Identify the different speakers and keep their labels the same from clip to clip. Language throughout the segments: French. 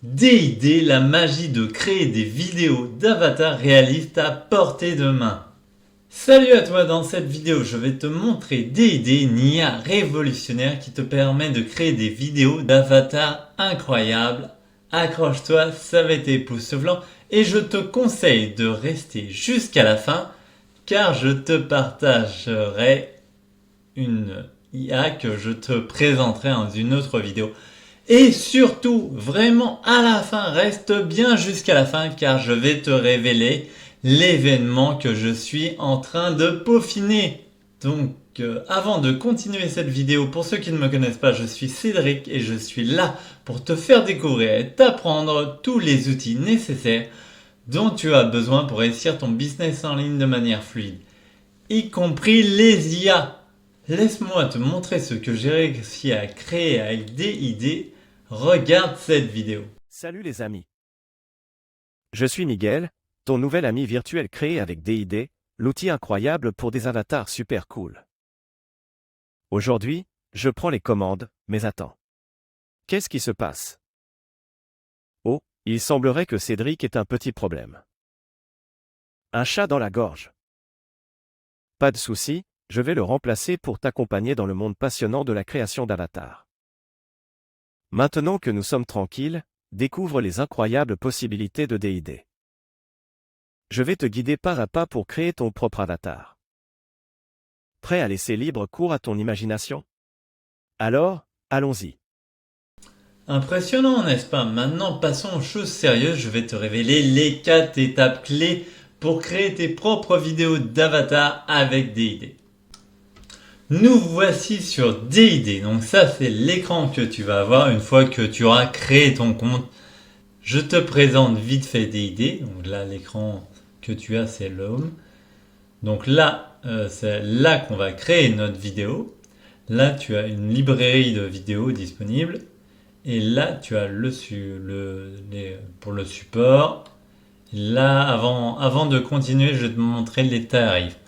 Speaker 1: DID, la magie de créer des vidéos d'avatars réalistes à portée de main. Salut à toi, dans cette vidéo je vais te montrer DID, une IA révolutionnaire qui te permet de créer des vidéos d'avatars incroyables. Accroche-toi, ça va être époustouflant et je te conseille de rester jusqu'à la fin car je te partagerai une IA que je te présenterai dans une autre vidéo. Et surtout, vraiment à la fin, reste bien jusqu'à la fin car je vais te révéler l'événement que je suis en train de peaufiner. Donc avant de continuer cette vidéo, pour ceux qui ne me connaissent pas, je suis Cédric et je suis là pour te faire découvrir et t'apprendre tous les outils nécessaires dont tu as besoin pour réussir ton business en ligne de manière fluide, y compris les IA. Laisse-moi te montrer ce que j'ai réussi à créer avec DID. Regarde cette vidéo.
Speaker 2: Salut les amis. Je suis Miguel, ton nouvel ami virtuel créé avec DID, l'outil incroyable pour des avatars super cool. Aujourd'hui, je prends les commandes, mais attends. Qu'est-ce qui se passe? Oh, il semblerait que Cédric ait un petit problème. Un chat dans la gorge. Pas de souci, je vais le remplacer pour t'accompagner dans le monde passionnant de la création d'avatars. Maintenant que nous sommes tranquilles, découvre les incroyables possibilités de DID. Je vais te guider pas à pas pour créer ton propre avatar. Prêt à laisser libre cours à ton imagination? Alors, allons-y.
Speaker 1: Impressionnant, n'est-ce pas? Maintenant, passons aux choses sérieuses. Je vais te révéler les 4 étapes clés pour créer tes propres vidéos d'avatar avec DID. Nous voici sur DID. Donc ça, c'est l'écran que tu vas avoir une fois que tu auras créé ton compte. Je te présente vite fait DID. Donc là, l'écran que tu as, c'est l'Home. Donc là, c'est là qu'on va créer notre vidéo. Là, tu as une librairie de vidéos disponible. Et là, tu as pour le support. Là, avant de continuer, je vais te montrer les tarifs.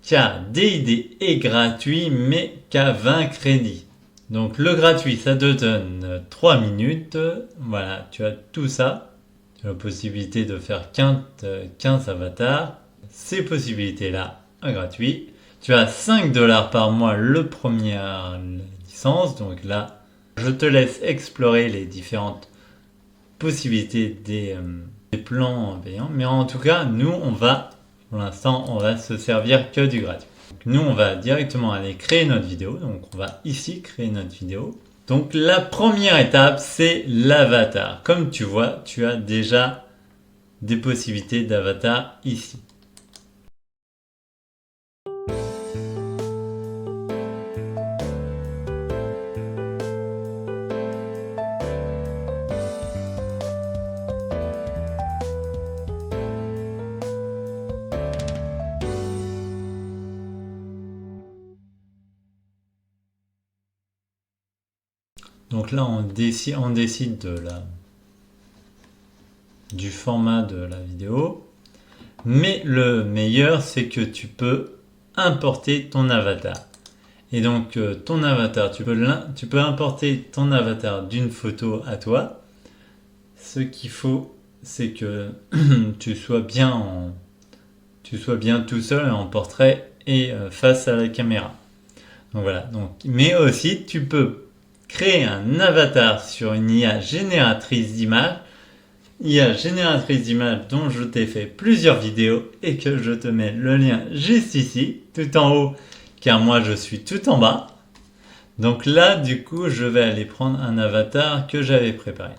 Speaker 1: Car DID est gratuit, mais qu'à 20 crédits. Donc le gratuit, ça te donne 3 minutes. Voilà, tu as tout ça. Tu as la possibilité de faire 15 avatars. Ces possibilités-là, gratuit. Tu as 5 $ par mois le première licence. Donc là, je te laisse explorer les différentes possibilités des plans payants. Mais en tout cas, nous, pour l'instant, on va se servir que du gratuit. Donc, nous, on va directement aller créer notre vidéo. Donc, on va ici créer notre vidéo. Donc, la première étape, c'est l'avatar. Comme tu vois, tu as déjà des possibilités d'avatar ici. Donc là, on décide du format de la vidéo. Mais le meilleur, c'est que tu peux importer ton avatar. Et donc, ton avatar, tu peux importer ton avatar d'une photo à toi. Ce qu'il faut, c'est que tu sois bien tout seul en portrait et face à la caméra. Donc voilà. Mais aussi, tu peux créer un avatar sur une IA génératrice d'images. IA génératrice d'images dont je t'ai fait plusieurs vidéos et que je te mets le lien juste ici, tout en haut, car moi je suis tout en bas. Donc là, du coup, je vais aller prendre un avatar que j'avais préparé.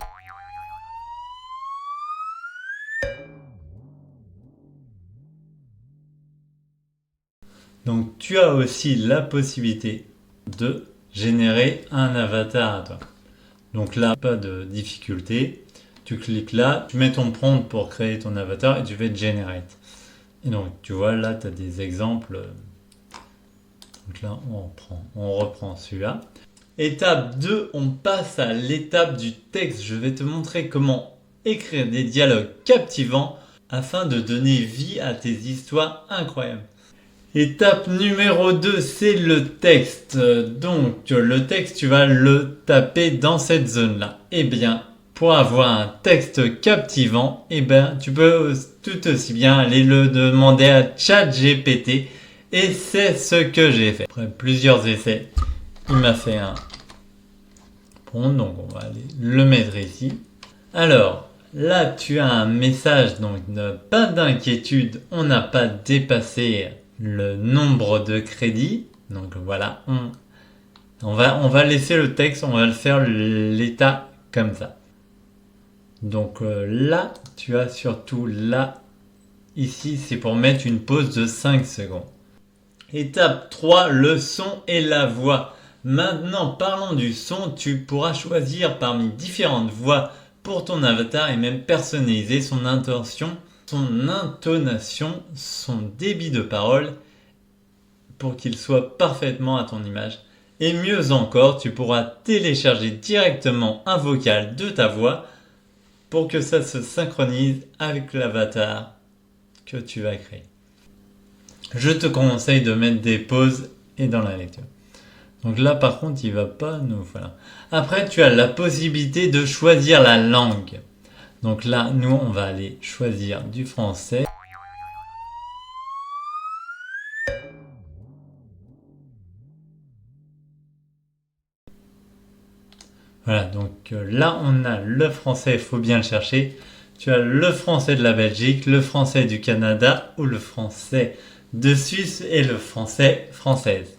Speaker 1: Donc tu as aussi la possibilité de générer un avatar à toi. Donc là, pas de difficulté. Tu cliques là, tu mets ton prompt pour créer ton avatar et tu fais generate. Et donc tu vois là, tu as des exemples. Donc là, on reprend celui-là. Étape 2, on passe à l'étape du texte. Je vais te montrer comment écrire des dialogues captivants afin de donner vie à tes histoires incroyables. Étape numéro 2, c'est le texte. Donc le texte, tu vas le taper dans cette zone-là. Eh bien, pour avoir un texte captivant, eh ben, tu peux tout aussi bien aller le demander à ChatGPT. Et c'est ce que j'ai fait. Après plusieurs essais, il m'a fait un prompt, donc on va aller le mettre ici. Alors, là tu as un message, donc pas d'inquiétude, on n'a pas dépassé le nombre de crédits. Donc voilà, on va laisser le texte, on va le faire l'état comme ça. Donc là, tu as surtout là, ici, c'est pour mettre une pause de 5 secondes. Étape 3, le son et la voix. Maintenant, parlons du son, tu pourras choisir parmi différentes voix pour ton avatar et même personnaliser son intention, son intonation, son débit de parole pour qu'il soit parfaitement à ton image. Et mieux encore, tu pourras télécharger directement un vocal de ta voix pour que ça se synchronise avec l'avatar que tu vas créer. Je te conseille de mettre des pauses et dans la lecture. Donc là par contre il va pas nous... Voilà. Après tu as la possibilité de choisir la langue. Donc là nous on va aller choisir du français. Voilà, donc là on a le français, il faut bien le chercher. Tu as le français de la Belgique, le français du Canada ou le français de Suisse et le français française.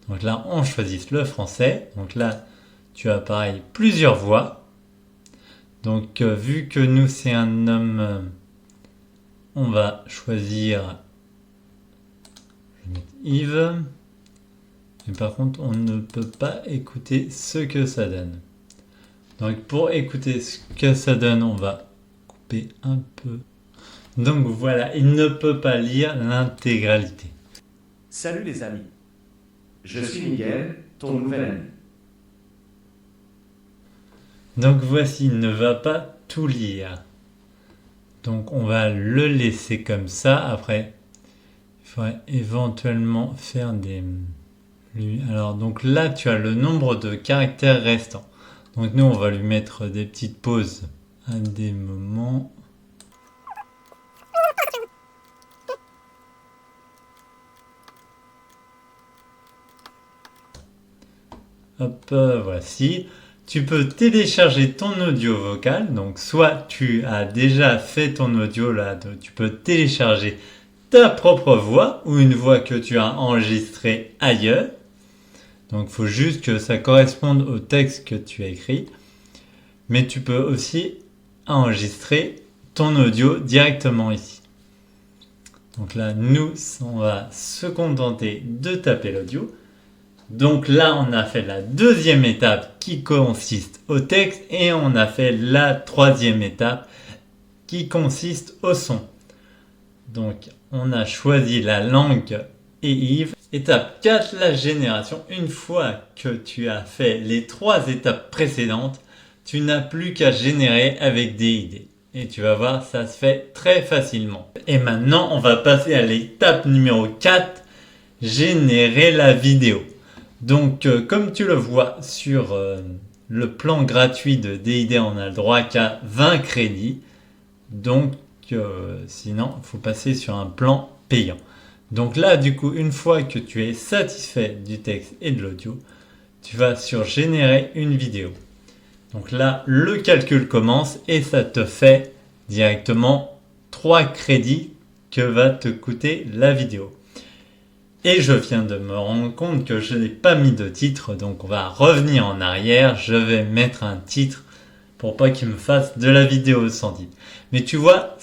Speaker 1: Donc là on choisit le français. Donc là tu as pareil plusieurs voix. Donc vu que nous c'est un homme, on va choisir, je vais mettre Yves. Mais par contre on ne peut pas écouter ce que ça donne. Donc pour écouter ce que ça donne, on va couper un peu. Donc voilà, il ne peut pas lire l'intégralité.
Speaker 2: Salut les amis. Je suis Miguel, ton nouvel ami.
Speaker 1: Donc voici, il ne va pas tout lire. Donc on va le laisser comme ça. Après, il faudrait éventuellement faire des... Alors donc là, tu as le nombre de caractères restants. Donc nous, on va lui mettre des petites pauses à des moments. Hop, voici. Tu peux télécharger ton audio vocal. Donc soit tu as déjà fait ton audio là, donc tu peux télécharger ta propre voix ou une voix que tu as enregistrée ailleurs. Donc il faut juste que ça corresponde au texte que tu as écrit. Mais tu peux aussi enregistrer ton audio directement ici. Donc là, nous, on va se contenter de taper l'audio. Donc là, on a fait la deuxième étape qui consiste au texte et on a fait la troisième étape qui consiste au son. Donc, on a choisi la langue et Yves. Étape 4, la génération. Une fois que tu as fait les 3 étapes précédentes, tu n'as plus qu'à générer avec des idées. Et tu vas voir, ça se fait très facilement. Et maintenant, on va passer à l'étape numéro 4, générer la vidéo. Donc, comme tu le vois sur le plan gratuit de DID, on a le droit qu'à 20 crédits. Donc, sinon, il faut passer sur un plan payant. Donc là, du coup, une fois que tu es satisfait du texte et de l'audio, tu vas sur générer une vidéo. Donc là, le calcul commence et ça te fait directement 3 crédits que va te coûter la vidéo. Et je viens de me rendre compte que je n'ai pas mis de titre, donc on va revenir en arrière. Je vais mettre un titre pour pas qu'il me fasse de la vidéo sans titre. Mais tu vois,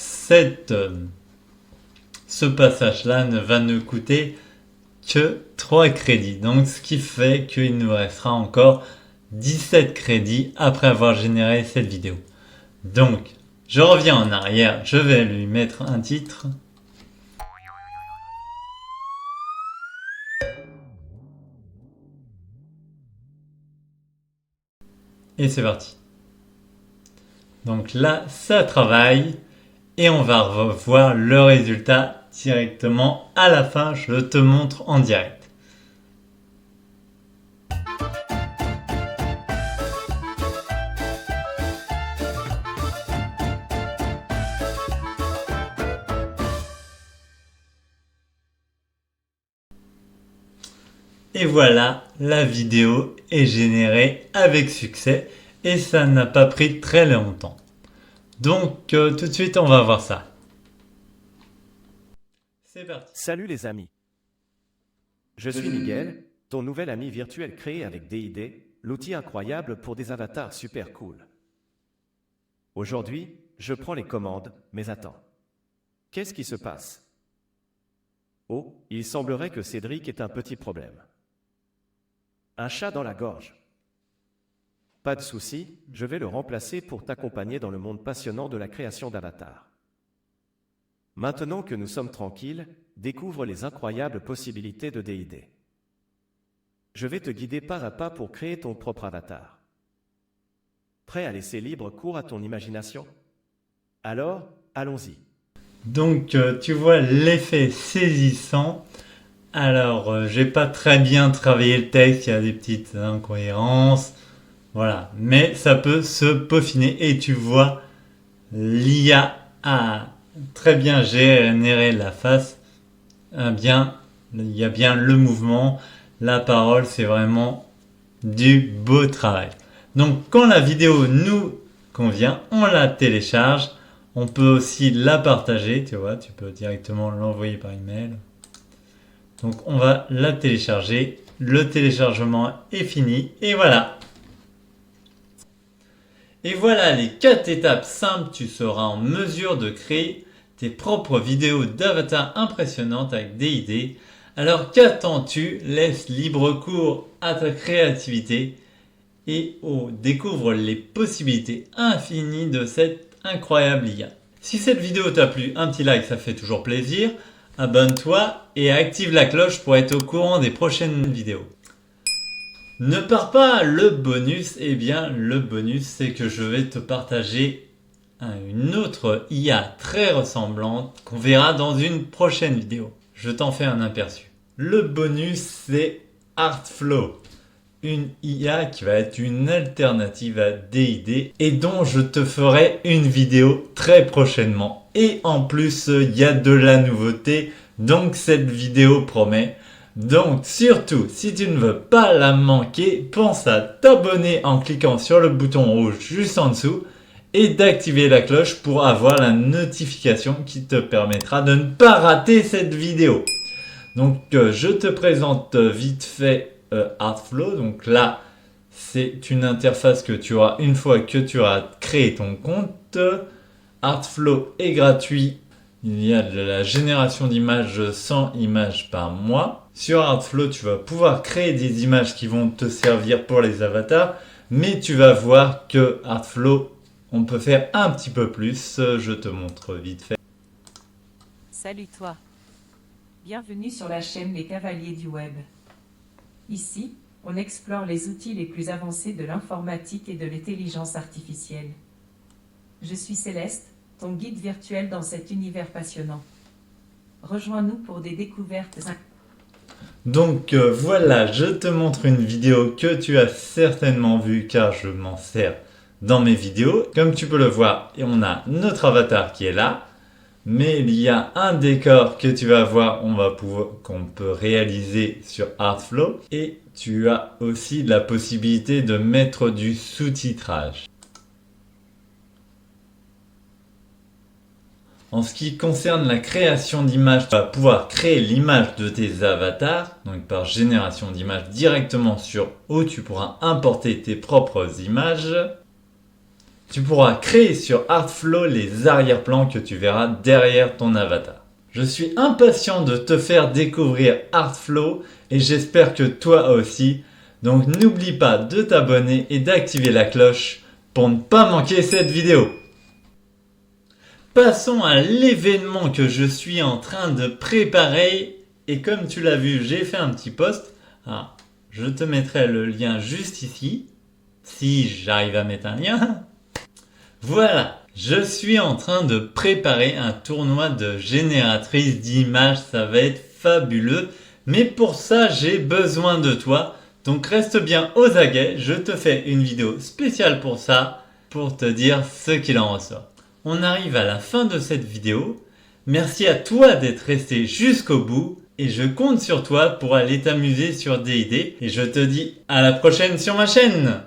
Speaker 1: ce passage-là ne va nous coûter que 3 crédits. Donc ce qui fait qu'il nous restera encore 17 crédits après avoir généré cette vidéo. Donc, je reviens en arrière, je vais lui mettre un titre. Et c'est parti. Donc là, ça travaille et on va revoir le résultat directement à la fin. Je te montre en direct. Et voilà, la vidéo est générée avec succès et ça n'a pas pris très longtemps. Donc tout de suite on va voir ça. C'est parti.
Speaker 2: Salut les amis. Je suis Miguel, ton nouvel ami virtuel créé avec DID, l'outil incroyable pour des avatars super cool. Aujourd'hui, je prends les commandes, mais attends. Qu'est-ce qui se passe? Oh, il semblerait que Cédric ait un petit problème. Un chat dans la gorge. Pas de souci, je vais le remplacer pour t'accompagner dans le monde passionnant de la création d'avatars. Maintenant que nous sommes tranquilles, découvre les incroyables possibilités de DID. Je vais te guider pas à pas pour créer ton propre avatar. Prêt à laisser libre cours à ton imagination? Alors, allons-y.
Speaker 1: Donc tu vois l'effet saisissant. Alors j'ai pas très bien travaillé le texte, il y a des petites incohérences. Voilà, mais ça peut se peaufiner et tu vois l'IA a très bien généré la face. Il y a bien le mouvement, la parole, c'est vraiment du beau travail. Donc quand la vidéo nous convient, on la télécharge. On peut aussi la partager, tu vois, tu peux directement l'envoyer par email. Donc on va la télécharger. Le téléchargement est fini et voilà. Et voilà les 4 étapes simples, tu seras en mesure de créer tes propres vidéos d'avatar impressionnantes avec DID. Alors qu'attends-tu? Laisse libre cours à ta créativité et découvre les possibilités infinies de cette incroyable IA. Si cette vidéo t'a plu, un petit like, ça fait toujours plaisir. Abonne-toi et active la cloche pour être au courant des prochaines vidéos. Ne pars pas, le bonus, eh bien le bonus c'est que je vais te partager une autre IA très ressemblante qu'on verra dans une prochaine vidéo. Je t'en fais un aperçu. Le bonus c'est Artflow, une IA qui va être une alternative à DID et dont je te ferai une vidéo très prochainement. Et en plus, il y a de la nouveauté, donc cette vidéo promet. Donc surtout, si tu ne veux pas la manquer, pense à t'abonner en cliquant sur le bouton rouge juste en dessous et d'activer la cloche pour avoir la notification qui te permettra de ne pas rater cette vidéo. Donc je te présente vite fait Artflow. Donc là, c'est une interface que tu auras une fois que tu auras créé ton compte. Artflow est gratuit. Il y a de la génération d'images 100 images par mois. Sur Artflow, tu vas pouvoir créer des images qui vont te servir pour les avatars. Mais tu vas voir que Artflow, on peut faire un petit peu plus. Je te montre vite fait.
Speaker 3: Salut toi. Bienvenue sur la chaîne Les Cavaliers du Web. Ici, on explore les outils les plus avancés de l'informatique et de l'intelligence artificielle. Je suis Céleste, ton guide virtuel dans cet univers passionnant. Rejoins-nous pour des découvertes.
Speaker 1: Donc voilà, je te montre une vidéo que tu as certainement vue car je m'en sers dans mes vidéos. Comme tu peux le voir, on a notre avatar qui est là. Mais il y a un décor que tu vas voir, qu'on peut réaliser sur Artflow. Et tu as aussi la possibilité de mettre du sous-titrage. En ce qui concerne la création d'images, tu vas pouvoir créer l'image de tes avatars, donc par génération d'images directement sur où tu pourras importer tes propres images. Tu pourras créer sur Artflow les arrière-plans que tu verras derrière ton avatar. Je suis impatient de te faire découvrir Artflow et j'espère que toi aussi. Donc n'oublie pas de t'abonner et d'activer la cloche pour ne pas manquer cette vidéo. Passons à l'événement que je suis en train de préparer. Et comme tu l'as vu, j'ai fait un petit post. Alors, je te mettrai le lien juste ici. Si j'arrive à mettre un lien. Voilà, je suis en train de préparer un tournoi de génératrice d'images, ça va être fabuleux. Mais pour ça, j'ai besoin de toi. Donc reste bien aux aguets, je te fais une vidéo spéciale pour ça, pour te dire ce qu'il en ressort. On arrive à la fin de cette vidéo. Merci à toi d'être resté jusqu'au bout et je compte sur toi pour aller t'amuser sur D&D et je te dis à la prochaine sur ma chaîne.